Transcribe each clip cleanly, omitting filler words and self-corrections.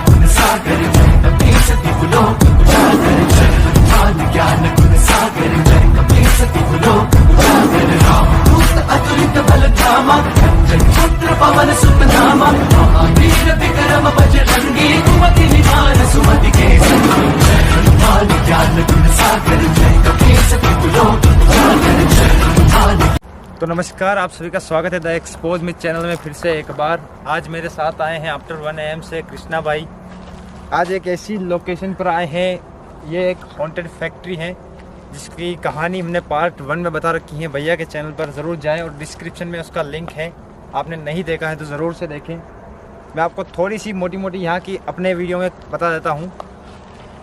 गुण सागर जय कपीस तिहुलोक उजागर जय हनुमान ज्ञान गुण सागर जय कपीस तिहुलोक उजागर रामदूत अतुलित बल धामा अंजन पुत्र पवन सुत नामा महावीर विक्रम बजरंगी कुमति निवार सुमति के संगी जय हनुमान ज्ञान गुण सागर जय कपीस तिहुलोक उजागर जय हनुमान। तो नमस्कार, आप सभी का स्वागत है द एक्सपोज मिथ चैनल में फिर से एक बार। आज मेरे साथ आए हैं आफ्टर 1 AM से कृष्णा भाई। आज एक ऐसी लोकेशन पर आए हैं, ये एक हॉन्टेड फैक्ट्री है जिसकी कहानी हमने पार्ट 1 में बता रखी है। भैया के चैनल पर ज़रूर जाएं और डिस्क्रिप्शन में उसका लिंक है, आपने नहीं देखा है तो ज़रूर से देखें। मैं आपको थोड़ी सी मोटी मोटी यहाँ की अपने वीडियो में बता देता हूँ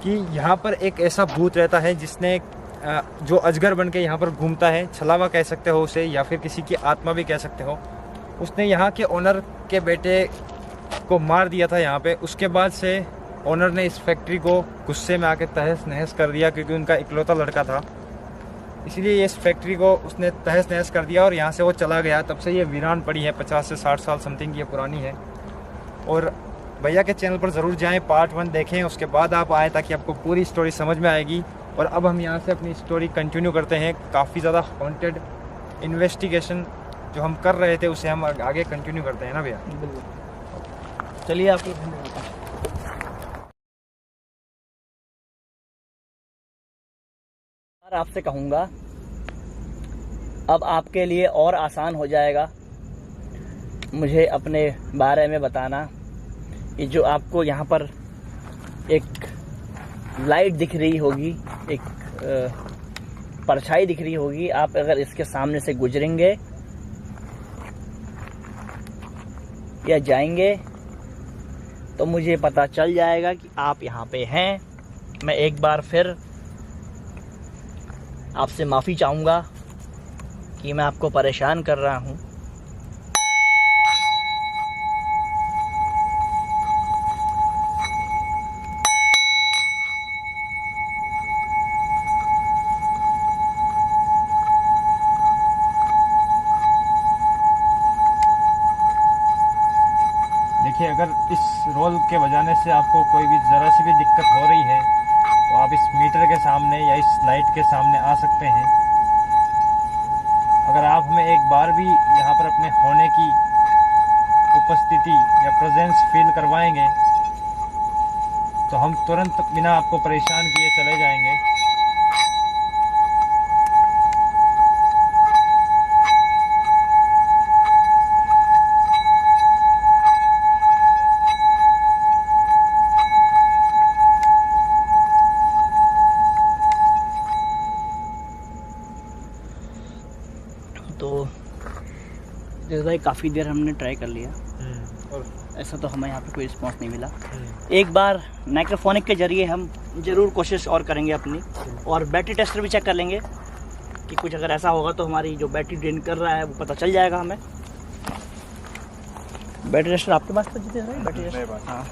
कि यहाँ पर एक ऐसा भूत रहता है जिसने जो अजगर बन के यहाँ पर घूमता है, छलावा कह सकते हो उसे या फिर किसी की आत्मा भी कह सकते हो। उसने यहाँ के ओनर के बेटे को मार दिया था यहाँ पे। उसके बाद से ओनर ने इस फैक्ट्री को गुस्से में आके तहस नहस कर दिया, क्योंकि उनका इकलौता लड़का था, इसलिए इस फैक्ट्री को उसने तहस नहस कर दिया और यहाँ से वो चला गया। तब से ये वीरान पड़ी है, 50 से 60 साल समथिंग ये पुरानी है। और भैया के चैनल पर ज़रूर जाएँ, पार्ट 1 देखें, उसके बाद आप आएँ ताकि आपको पूरी स्टोरी समझ में आएगी। और अब हम यहाँ से अपनी स्टोरी कंटिन्यू करते हैं। काफ़ी ज़्यादा हॉन्टेड इन्वेस्टिगेशन जो हम कर रहे थे उसे हम आगे कंटिन्यू करते हैं ना भैया। चलिए आपको आपसे कहूँगा, अब आपके लिए और आसान हो जाएगा मुझे अपने बारे में बताना। ये जो आपको यहाँ पर एक लाइट दिख रही होगी, एक परछाई दिख रही होगी, आप अगर इसके सामने से गुजरेंगे या जाएंगे तो मुझे पता चल जाएगा कि आप यहाँ पे हैं। मैं एक बार फिर आपसे माफ़ी चाहूँगा कि मैं आपको परेशान कर रहा हूँ। देखिए, अगर इस रोल के बजाने से आपको कोई भी ज़रा सी भी दिक्कत हो रही है तो आप इस मीटर के सामने या इस लाइट के सामने आ सकते हैं। अगर आप हमें एक बार भी यहाँ पर अपने होने की उपस्थिति या प्रेजेंस फील करवाएंगे तो हम तुरंत बिना आपको परेशान किए चले जाएंगे। तो जैसा भाई काफ़ी देर हमने ट्राई कर लिया और ऐसा तो हमें यहाँ पे कोई रिस्पॉन्स नहीं मिला। एक बार माइक्रोफोनिक के जरिए हम ज़रूर कोशिश और करेंगे अपनी, और बैटरी टेस्टर भी चेक कर लेंगे कि कुछ अगर ऐसा होगा तो हमारी जो बैटरी ड्रेन कर रहा है वो पता चल जाएगा हमें। बैटरी टेस्टर आपके पास तो जीते भाई, बैटरी टेस्टर हाँ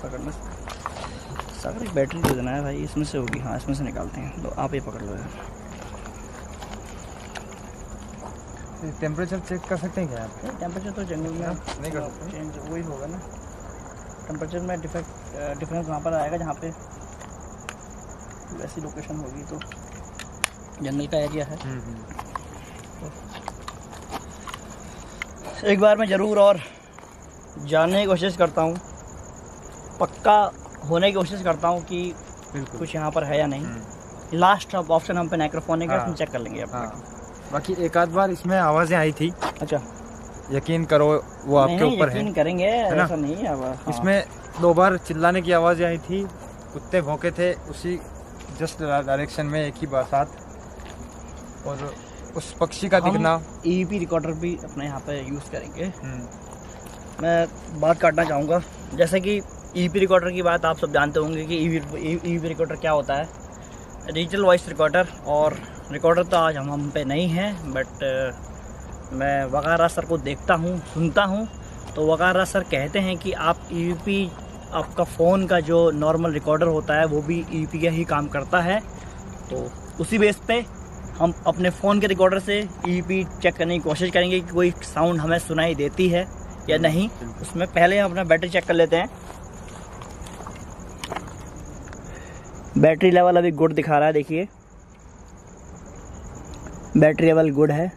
पकड़ना सागर, एक बैटरी दे देना है भाई, इसमें से होगी। हाँ इसमें से निकालते हैं, तो आप ये पकड़ लो यार। टेम्परेचर चेक कर सकते हैं क्या आप? टेम्परेचर तो जंगल में नहीं कर सकते, चेंज वही होगा ना। टेम्परेचर में डिफरेंस वहाँ पर आएगा जहाँ पे वैसी लोकेशन होगी, तो जंगल का एरिया है। तो एक बार मैं ज़रूर और जानने की कोशिश करता हूँ, पक्का होने की कोशिश करता हूँ कि कुछ यहाँ पर है या नहीं। लास्ट ऑप्शन हम पे माइक्रोफोन है, उसमें चेक कर लेंगे आप। बाकी एक आध बार इसमें आवाज़ें आई थी। अच्छा, यकीन करो वो आपके ऊपर है। यकीन करेंगे, ऐसा नहीं है। हाँ। इसमें 2 बार चिल्लाने की आवाज़ें आई थी, कुत्ते भौंके थे उसी जस्ट डायरेक्शन में एक ही साथ, और उस पक्षी का दिखना। EVP रिकॉर्डर भी अपने यहाँ पे यूज़ करेंगे। मैं बात काटना चाहूँगा, जैसे कि EVP रिकॉर्डर की बात आप सब जानते होंगे कि EVP रिकॉर्डर क्या होता है। डिजिटल वॉइस रिकॉर्डर, और रिकॉर्डर तो आज हम पे नहीं है, बट मैं वकारा सर को देखता हूँ, सुनता हूँ, तो वकारा सर कहते हैं कि आप EVP, आपका फ़ोन का जो नॉर्मल रिकॉर्डर होता है वो भी EVP का ही काम करता है। तो उसी बेस पे हम अपने फ़ोन के रिकॉर्डर से EVP चेक करने की कोशिश करेंगे कि कोई साउंड हमें सुनाई देती है या नहीं। उसमें पहले हम अपना बैटरी चेक कर लेते हैं। बैटरी लेवल अभी गुड दिखा रहा है, देखिए बैटरी लेवल गुड है।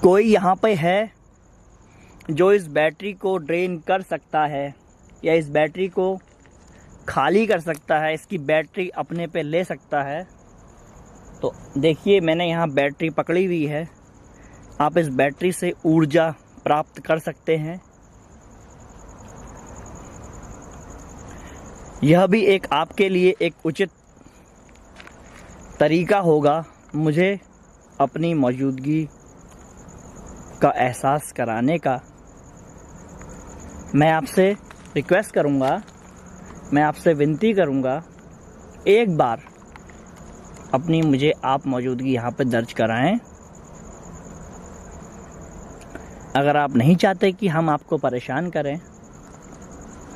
कोई यहाँ पे है जो इस बैटरी को ड्रेन कर सकता है या इस बैटरी को खाली कर सकता है, इसकी बैटरी अपने पे ले सकता है? तो देखिए मैंने यहाँ बैटरी पकड़ी हुई है, आप इस बैटरी से ऊर्जा प्राप्त कर सकते हैं। यह भी एक आपके लिए एक उचित तरीका होगा मुझे अपनी मौजूदगी का एहसास कराने का। मैं आपसे रिक्वेस्ट करूंगा, मैं आपसे विनती करूंगा, एक बार अपनी मुझे आप मौजूदगी यहाँ पे दर्ज कराएं। अगर आप नहीं चाहते कि हम आपको परेशान करें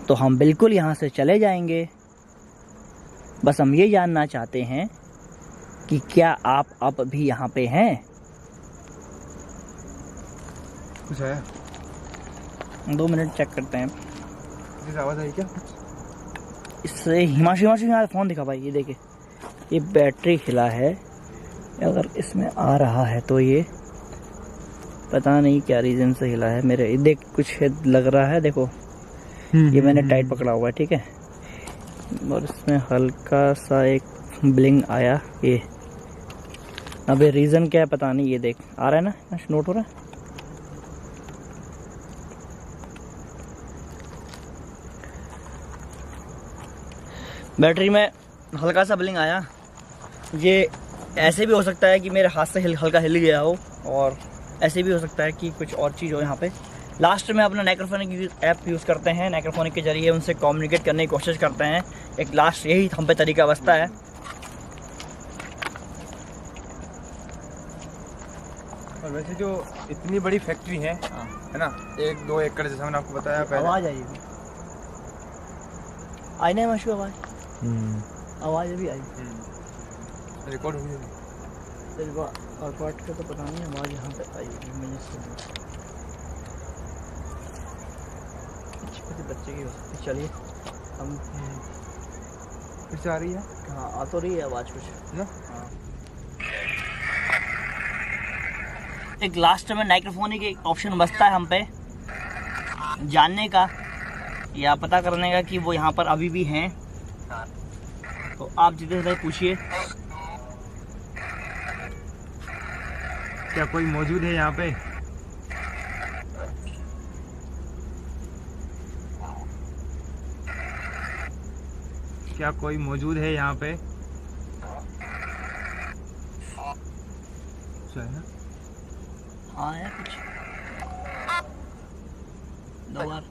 तो हम बिल्कुल यहाँ से चले जाएंगे। बस हम ये जानना चाहते हैं कि क्या आप अब भी यहाँ पे हैं? कुछ है? 2 मिनट चेक करते हैं। कुछ आवाज़ आई क्या? इससे हिमांशु यहाँ फ़ोन दिखा भाई, ये देखे ये बैटरी हिला है। अगर इसमें आ रहा है तो ये पता नहीं क्या रीज़न से हिला है। मेरे देख कुछ लग रहा है, देखो ये मैंने टाइट पकड़ा हुआ है, ठीक है, और इसमें हल्का सा एक ब्लिंग आया। ये अबे रीज़न क्या है पता नहीं, ये देख आ रहा है ना, नोट हो रहा है। बैटरी में हल्का सा ब्लिंग आया। ये ऐसे भी हो सकता है कि मेरे हाथ से हल्का हिल गया हो, और ऐसे भी हो सकता है कि कुछ और चीज़ हो यहाँ पे। लास्ट में अपना नेक्रोफोनिक ऐप यूज़ करते हैं, नेक्रोफोनिक के जरिए उनसे कम्युनिकेट करने की कोशिश करते हैं। एक लास्ट यही हम पे तरीका बचता है। और वैसे जो इतनी बड़ी फैक्ट्री है ना, 1-2 एकड़ जैसा मैंने आपको बताया पहले। आवाज़ आई नहीं मशहूर आवाज़ अभी आई। रिकॉर्ड हुई है और पार्ट का तो पता नहीं, आवाज़ यहाँ पे आई मुझे सुन। बच्चे की हो सकती। चलिए हम फिर से आ रही है। हाँ आ तो रही है आवाज़ कुछ ना। हाँ। एक लास्ट में माइक्रोफोन की ऑप्शन बचता है हम पे जानने का या पता करने का कि वो यहाँ पर अभी भी हैं। तो आप जितने से पूछिए क्या कोई मौजूद है यहाँ पे? क्या कोई मौजूद है यहाँ पे? हाँ है कुछ 2 बार।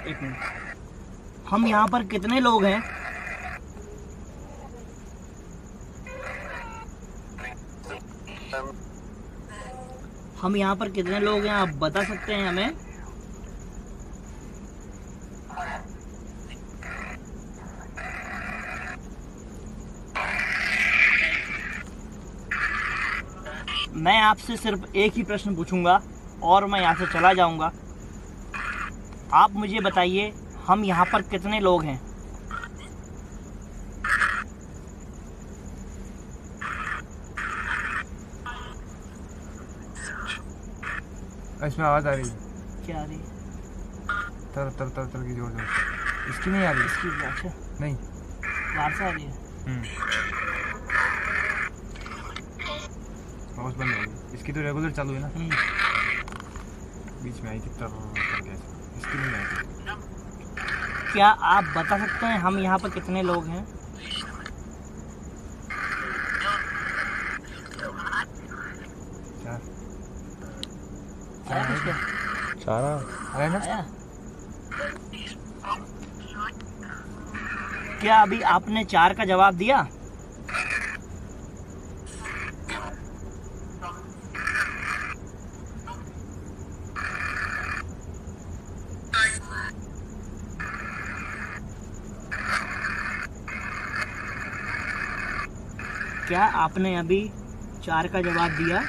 एक मिनट, हम यहाँ पर कितने लोग हैं? हम यहाँ पर कितने लोग हैं, आप बता सकते हैं हमें? मैं आपसे सिर्फ एक ही प्रश्न पूछूंगा और मैं यहाँ से चला जाऊंगा। आप मुझे बताइए हम यहाँ पर कितने लोग हैं? इसमें आवाज़ आ रही है। क्या आ रही है? तर तर तर तर की जोर जोर। इसकी नहीं आ रही? इसकी अच्छा नहीं, बाहर से आ रही है। आवाज़ बंद हो गई। इसकी तो रेगुलर चालू है ना। बीच में आई थी तर करके, इसकी नहीं आई थी। क्या आप बता सकते हैं हम यहाँ पर कितने लोग हैं? आया कुछ क्या? चारा आया ना? आया? क्या अभी आपने 4 का जवाब दिया? क्या आपने अभी 4 का जवाब दिया?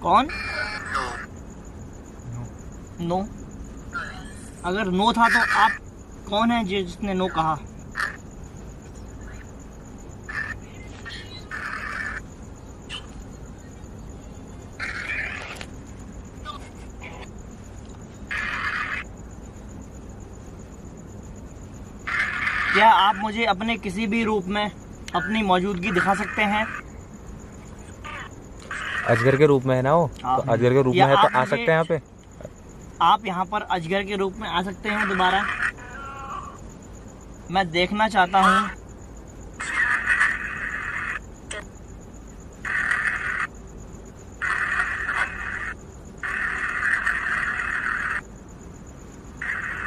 कौन? नो। अगर नो था तो आप कौन है जिसने नो कहा? क्या आप मुझे अपने किसी भी रूप में अपनी मौजूदगी दिखा सकते हैं? अजगर के रूप में है ना वो, तो अजगर के रूप में है तो आ सकते हैं यहाँ पे। आप यहाँ पर अजगर के रूप में आ सकते हैं दोबारा? मैं देखना चाहता हूँ।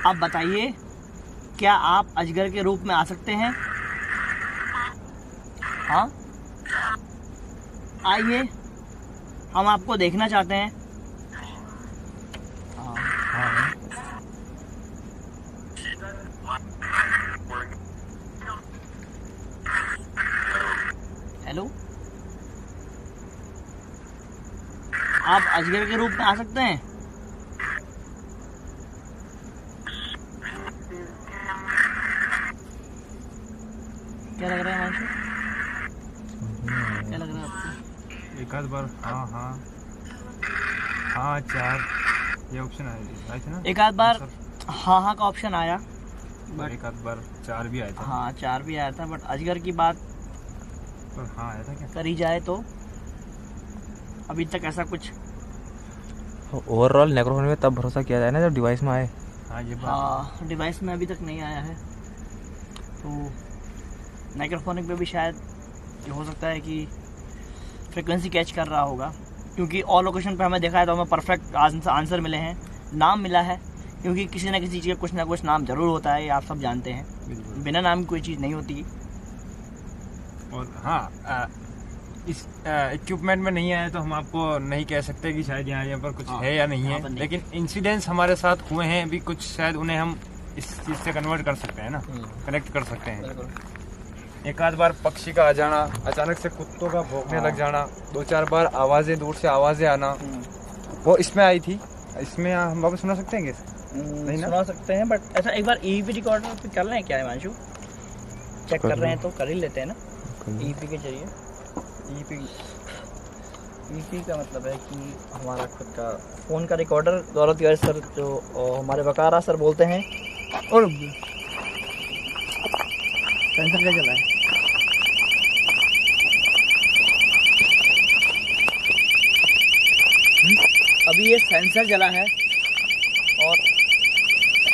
अब बताइए, क्या आप अजगर के रूप में आ सकते हैं? हाँ, आइए, हम आपको देखना चाहते हैं। हेलो, आप अजगर के रूप में आ सकते हैं? क्या लग रहा है मानसू? क्या लग रहा है आपको? एक आध बार हाँ 4 ये ऑप्शन आए थे ना। एक आध बार हाँ का ऑप्शन आया, बट एक आध बार 4 भी आया था। हाँ 4 भी आया था, बट अजगर की बात पर हाँ आया था क्या करी जाए तो अभी तक ऐसा कुछ। ओवरऑल नेक्रोफोन में तब भरोसा किया जाए ना जब डिवाइस में आए। हाँ ये बात। हाँ, डिवाइस में अभी तक नहीं आया है, तो माइक्रोफोनिक पे भी शायद ये हो सकता है कि फ्रिक्वेंसी कैच कर रहा होगा, क्योंकि और लोकेशन पे हमें देखा है तो हमें परफेक्ट आंसर मिले हैं, नाम मिला है, क्योंकि किसी न किसी चीज़ का कुछ ना कुछ नाम ज़रूर होता है, ये आप सब जानते हैं। बिना नाम की कोई चीज़ नहीं होती। और हाँ इस इक्विपमेंट में नहीं आया तो हम आपको नहीं कह सकते कि शायद यहाँ पर कुछ है या नहीं है, लेकिन इंसिडेंट्स हमारे साथ हुए हैं अभी कुछ, शायद उन्हें हम इस चीज़ से कन्वर्ट कर सकते हैं ना, कनेक्ट कर सकते हैं। एक आध बार पक्षी का आ जाना, अचानक से कुत्तों का भौंकने लग जाना, 2-4 बार आवाज़ें, दूर से आवाज़ें आना, वो इसमें आई थी। इसमें हम वापस सुना सकते हैं क्या? नहीं ना सुना सकते हैं, बट ऐसा एक बार ईपी रिकॉर्डर पे कर रहे हैं क्या हिमांशु? चेक कर रहे हैं तो कर ही लेते हैं ना ईपी के जरिए। ईपी का मतलब है कि हमारा खुद का फ़ोन का रिकॉर्डर। गौरव तिवारी सर जो हमारे वकारा सर बोलते हैं। और सेंसर क्या चला है? अभी ये सेंसर जला है और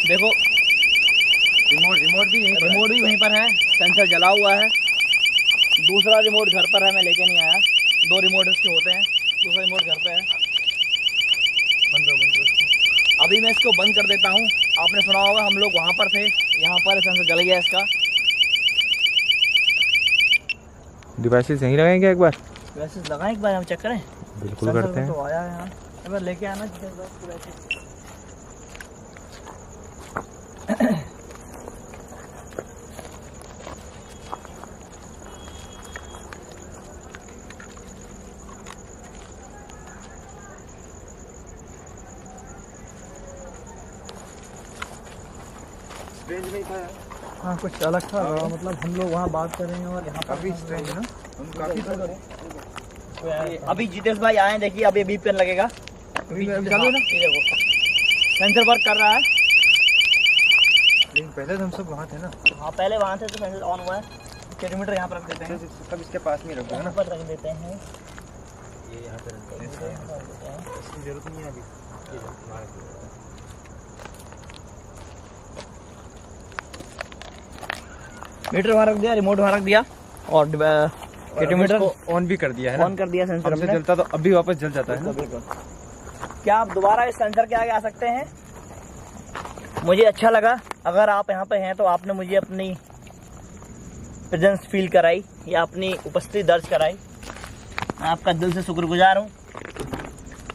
देखो रिमोट भी वहीं पर है, सेंसर जला हुआ है। दूसरा रिमोट घर पर है, मैं लेके नहीं आया। 2 रिमोट इसके होते हैं, दूसरा रिमोट घर पे है। अभी मैं इसको बंद कर देता हूँ। आपने सुना होगा हम लोग वहाँ पर थे, यहाँ पर सेंसर जल गया इसका। डिवाइसेस यहीं लगाएंगे एक बार? डिवाइसेस लगाएं एक बार, हम चेक करें। बिल्कुल करते हैं। तो आया है यहाँ, एक बार लेके आना रेंज नहीं था। हाँ कुछ अलग था, मतलब हम लोग वहाँ बात कर रहे हैं और यहाँ काफी स्ट्रेंज है ना, हम काफी अभी जितेश भाई आए, देखिए अभी VPN लगेगा। अभी चालू है ना, ये देखो सेंसर वर्क कर रहा है। लेकिन पहले तो हम सब वहाँ थे ना। हाँ पहले वहाँ थे तो सेंसर ऑन हुआ है। किलोमीटर यहाँ पर रख देते हैं, सब इसके पास में रख दो ना, यहाँ पर रख देते हैं। ये यहाँ पे रख दो, इसकी जरूरत नहीं है अभी। मीटर वहाँ रख दिया, रिमोट वहाँ रख दिया और किलोमीटर ऑन भी कर दिया है ना, ऑन कर दिया सेंसर हमसे हमने। जलता तो अभी वापस जल जाता है ना। क्या आप दोबारा इस सेंसर के आगे आ सकते हैं? मुझे अच्छा लगा, अगर आप यहाँ पे हैं तो आपने मुझे अपनी प्रेजेंस फील कराई या अपनी उपस्थिति दर्ज कराई। मैं आपका दिल से शुक्रगुजार हूँ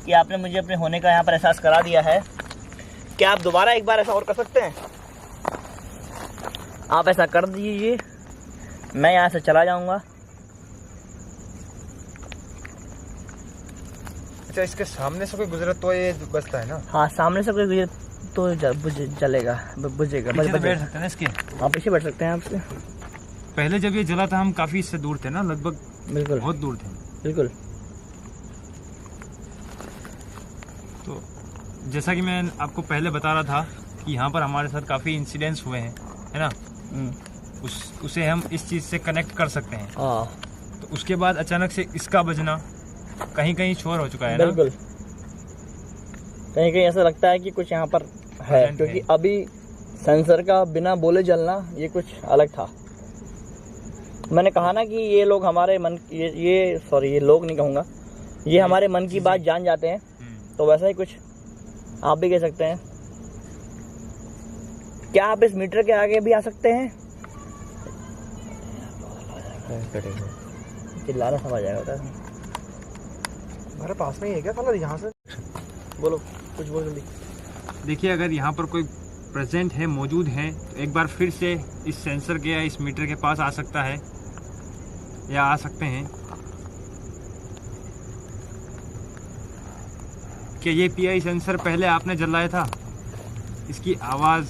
कि आपने मुझे अपने होने का यहाँ पर एहसास करा दिया है। क्या आप दोबारा एक बार ऐसा और कर सकते हैं? आप ऐसा कर दीजिए, मैं यहाँ से चला जाऊँगा। इसका इसके सामने से कोई गुजरे तो ये बचता है ना? हाँ, सामने से कोई गुजरे तो जलेगा, बुझेगा। पीछे बैठ सकते हैं ना इसके? हाँ, पीछे बैठ सकते हैं आपसे। पहले जब ये जला था हम काफी इससे दूर थे ना, लगभग बिल्कुल बहुत दूर थे। बिल्कुल। तो जैसा कि मैं आपको पहले बता रहा था कि यहाँ पर हमारे साथ काफ़ी इंसिडेंट्स हुए हैं, है ना? उसे हम इस चीज़ से कनेक्ट कर सकते हैं। तो उसके बाद अचानक से इसका बजना कहीं कहीं शोर हो चुका है ना? बिल्कुल। कहीं कहीं ऐसा लगता है कि कुछ यहाँ पर है, क्योंकि अभी सेंसर का बिना बोले जलना ये कुछ अलग था। मैंने कहा ना कि ये लोग हमारे मन, ये लोग नहीं कहूँगा, ये हमारे मन की बात जान जाते हैं। तो वैसा ही कुछ आप भी कह सकते हैं। क्या आप इस मीटर के आगे भी आ सकते हैं? चिल्लाना समझ आएगा। हमारे पास में ही है क्या कलर? यहाँ से बोलो, कुछ बोल जल्दी। देखिए, अगर यहाँ पर कोई प्रेजेंट है, मौजूद है, तो एक बार फिर से इस सेंसर के या इस मीटर के पास आ सकता है या आ सकते हैं। क्या ये पीआई सेंसर पहले आपने जलाया था? इसकी आवाज़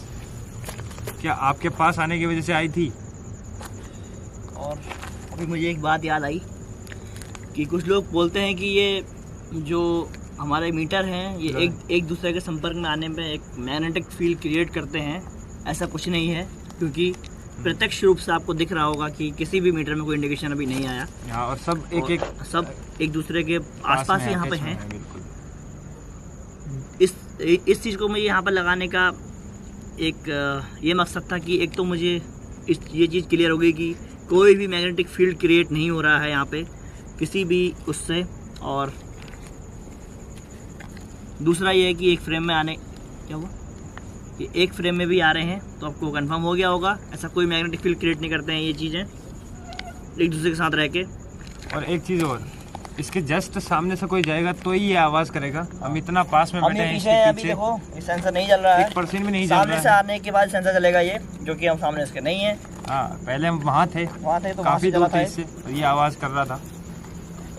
क्या आपके पास आने की वजह से आई थी? और अभी मुझे एक बात याद आई कि कुछ लोग बोलते हैं कि ये जो हमारे मीटर हैं ये एक दूसरे के संपर्क में आने में एक मैग्नेटिक फील्ड क्रिएट करते हैं। ऐसा कुछ नहीं है, क्योंकि प्रत्यक्ष रूप से आपको दिख रहा होगा कि किसी भी मीटर में कोई इंडिकेशन अभी नहीं आया। और सब एक दूसरे के आसपास ही यहाँ पे हैं। इस चीज़ को मैं यहाँ पर लगाने का एक ये मकसद था कि एक तो मुझे ये चीज़ क्लियर हो गई कि कोई भी मैग्नेटिक फील्ड क्रिएट नहीं हो रहा है यहाँ पे किसी भी उससे। और दूसरा ये है कि एक फ्रेम में आने, क्या हुआ, ये एक फ्रेम में भी आ रहे हैं, तो आपको कंफर्म हो गया होगा ऐसा कोई मैग्नेटिक फील्ड क्रिएट नहीं करते हैं ये चीज़ें एक दूसरे के साथ रह के। और एक चीज़ और, इसके जस्ट सामने से कोई जाएगा तो ही ये आवाज़ करेगा। हम इतना पास में बैठे हैं, इसके अभी देखो ये सेंसर नहीं चल रहा है, 1% भी नहीं चल रहा है। सामने से आने के बाद सेंसर चलेगा ये, जो कि हम सामने इसके नहीं है। हाँ, पहले हम वहाँ थे तो काफ़ी दूर थे इससे, तो ये आवाज़ कर रहा था।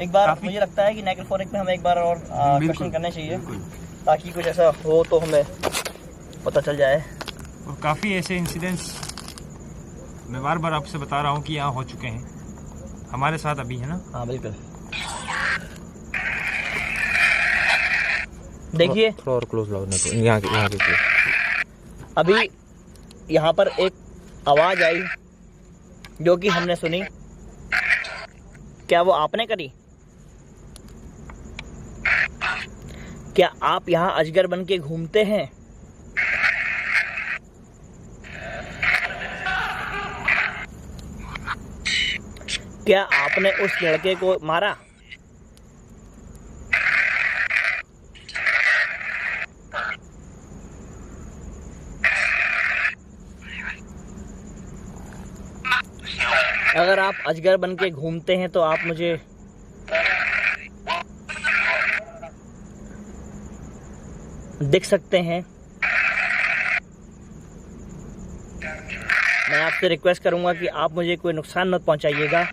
एक बार मुझे लगता है कि नेक्रोफोनिक में हमें एक बार और क्वेश्चन करने चाहिए, ताकि कुछ ऐसा हो तो हमें पता चल जाए। और काफ़ी ऐसे इंसिडेंट्स मैं बार बार आपसे बता रहा हूँ कि यहाँ हो चुके हैं हमारे साथ अभी, है ना? हाँ बिल्कुल। देखिए थोड़ा और क्लोज लाओ ना, तो यहाँ के अभी यहाँ पर एक आवाज़ आई जो कि हमने सुनी। क्या वो आपने करी? क्या आप यहाँ अजगर बन के घूमते हैं? क्या आपने उस लड़के को मारा? अगर आप अजगर बन के घूमते हैं तो आप मुझे दिख सकते हैं। मैं आपसे रिक्वेस्ट करूंगा कि आप मुझे कोई नुकसान मत पहुंचाइएगा।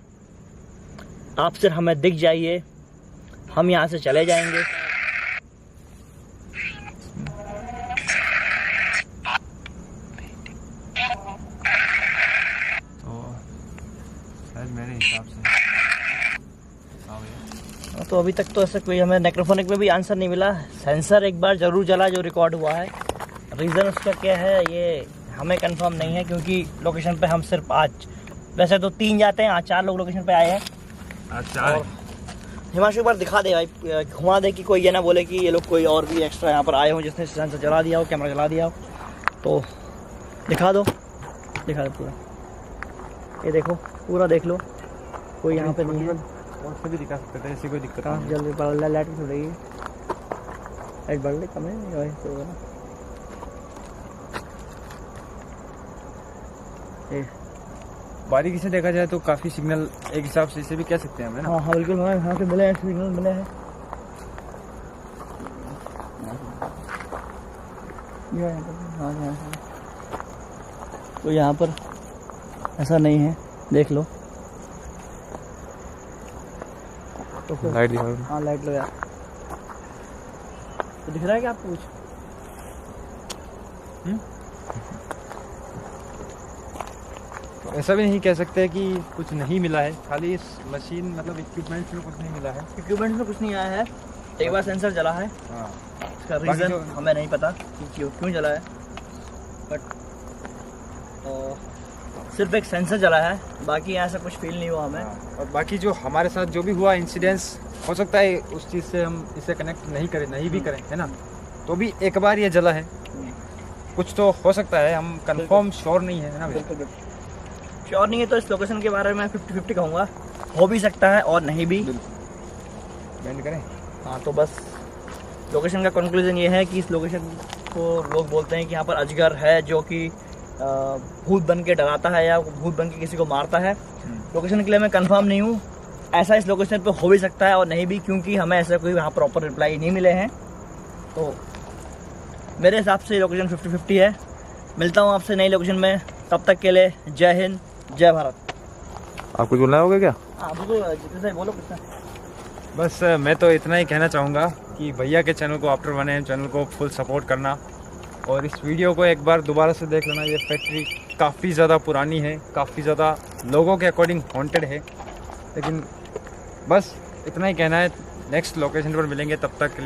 आप सिर्फ हमें दिख जाइए, हम यहाँ से चले जाएंगे। मेरे हिसाब से तो अभी तक तो ऐसा कोई हमें नेक्रोफोनिक में भी आंसर नहीं मिला। सेंसर एक बार ज़रूर जला जो रिकॉर्ड हुआ है, रीज़न उसका क्या है ये हमें कंफर्म नहीं है, क्योंकि लोकेशन पे हम सिर्फ आज, वैसे तो 3 जाते हैं, आज 4 लोग लोकेशन पे आए हैं। अच्छा, हिमांशु एक बार दिखा दे भाई, घुमा दे कि कोई ये ना बोले कि ये लोग कोई और भी एक्स्ट्रा यहाँ पर आए हों जिसने सेंसर जला दिया हो, कैमरा जला दिया हो। तो दिखा दो पूरा, ये देखो पूरा देख लो, कोई यहाँ पे नहीं है। और से भी दिखा सकते थे, ऐसी कोई दिक्कत कहाँ नहीं। जल्दी बढ़ लाइट भी थोड़ी लाइट बढ़ रही, कम है वैसे होगा ना। बारीकी से देखा जाए तो काफ़ी सिग्नल एक हिसाब से इसे भी कह सकते हैं हमें ना। हाँ बिल्कुल, हमें यहाँ से मिले हैं, सिग्नल मिले हैं। तो यहाँ पर ऐसा नहीं है, देख लो। तो लाइट दिखाओ। हाँ लाइट लगा। दिख रहा है क्या आपको कुछ? ऐसा भी नहीं कह सकते कि कुछ नहीं मिला है, खाली इस मशीन मतलब इक्विपमेंट में कुछ नहीं मिला है। इक्विपमेंट में कुछ नहीं आया है, एक बार सेंसर जला है, हाँ, इसका बाकी रीज़न जो- हमें नहीं पता कि क्यों जला है, बट सिर्फ एक सेंसर जला है, बाकी ऐसा कुछ फील नहीं हुआ हमें। और बाकी जो हमारे साथ जो भी हुआ इंसिडेंट्स, हो सकता है उस चीज़ से हम इसे कनेक्ट नहीं करें, नहीं भी करें, है ना, तो भी एक बार ये जला है, कुछ तो हो सकता है, हम कंफर्म श्योर नहीं है ना भैया? बिल्कुल बिल्कुल श्योर नहीं है, तो इस लोकेशन के बारे में मैं 50-50 कहूँगा, हो भी सकता है और नहीं भी। बैंड करें। हाँ, तो बस लोकेशन का कंक्लूजन ये है कि इस लोकेशन को लोग बोलते हैं कि यहाँ पर अजगर है जो कि भूत बन के डराता है या भूत बन के किसी को मारता है। लोकेशन के लिए मैं कंफर्म नहीं हूँ, ऐसा इस लोकेशन पे हो भी सकता है और नहीं भी, क्योंकि हमें ऐसा कोई यहाँ प्रॉपर रिप्लाई नहीं मिले हैं। तो मेरे हिसाब से लोकेशन 50-50 है। मिलता हूँ आपसे नई लोकेशन में, तब तक के लिए जय हिंद, जय भारत। आप कुछ बोलना होगा क्या? हाँ बिल्कुल, जितने बोलो कुछ ना। बस मैं तो इतना ही कहना चाहूँगा कि भैया के चैनल को, आफ्टर 1AM चैनल को फुल सपोर्ट करना, और इस वीडियो को एक बार दोबारा से देख लेना। ये फैक्ट्री काफ़ी ज़्यादा पुरानी है, काफ़ी ज़्यादा लोगों के अकॉर्डिंग हॉन्टेड है, लेकिन बस इतना ही कहना है। नेक्स्ट लोकेशन पर मिलेंगे, तब तक के लिए